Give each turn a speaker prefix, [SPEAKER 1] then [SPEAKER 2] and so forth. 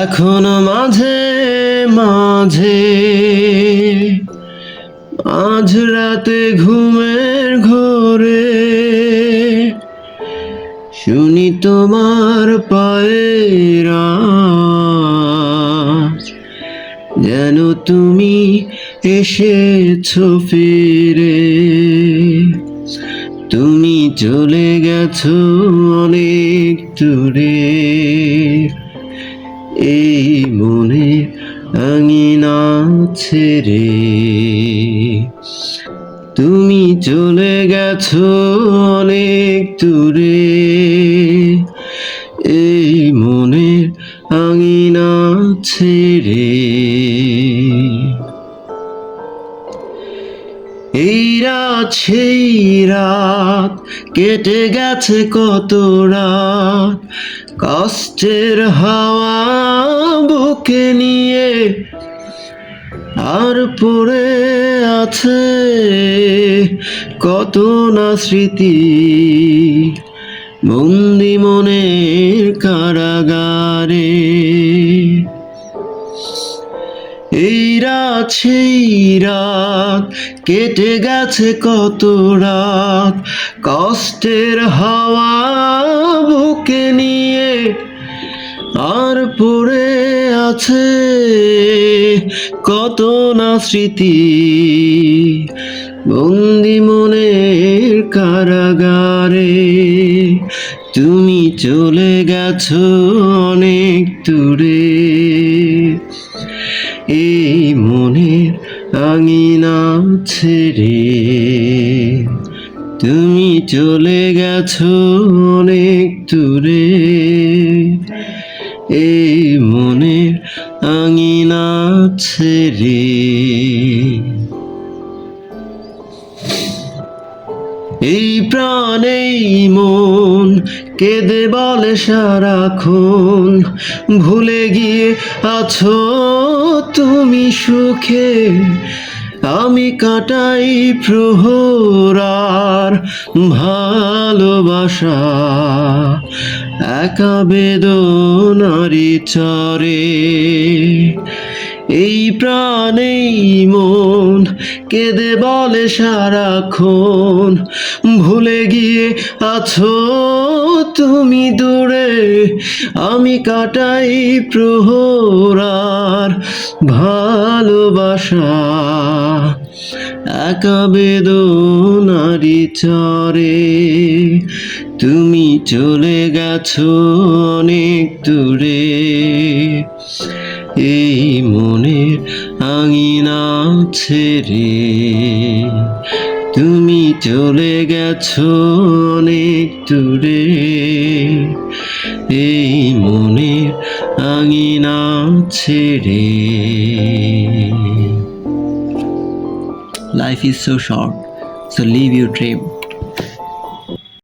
[SPEAKER 1] এখনো মাঝে মাঝে আজ রাতে ঘুমের ঘোরে শুনি তোমার পায়ের আওয়াজ, যেন তুমি এসেছো ফিরে। তুমি চলে গেছো অনেক দূরে, এই মনে আঙিনা ছেড়ে। তুমি চলে গেছো অনেক দূরে, এই মনে আঙিনা ছেড়ে। এই রাত সেই রাত, কেটে গেছে কত রাত, কষ্টের হাওয়া বুকে নিয়ে। আর পড়ে আছে কত না স্মৃতি, বন্দি মনের কারাগারে। এই রাত সেই রাত, কেটে গেছে কত রাত, কষ্টের হাওয়া বুকে নিয়ে। আর পড়ে আছে কত না স্মৃতি, বন্দি মনের কারাগারে। তুমি চলে গেছো অনেক দূরে, এই মনের আঙিনা ছেড়ে। তুমি চলে গেছো অনেক দূরে, এই মনের আঙিনা ছেড়ে। এই প্রাণ এই মন কেঁদে বলে সারাক্ষণ, ভুলে গিয়ে আছো তুমি সুখে। আমি কাটাই প্রহর আর ভালোবাসা, একা বেদনারি চরে। এই প্রাণ এই মন কেঁদে বলে সারাক্ষণ, ভুলে গিয়ে আছো তুমি দূরে। আমি কাটাই প্রহর আর ভালোবাসা, একা বেদনারি চরে। তুমি চলে গেছো অনেক দূরে, এই মনের আঙিনা ছেড়ে। তুমি চলে গেছো অনেক দূরে, এই মনের আঙিনা ছেড়ে। Life is so short, so live your dream.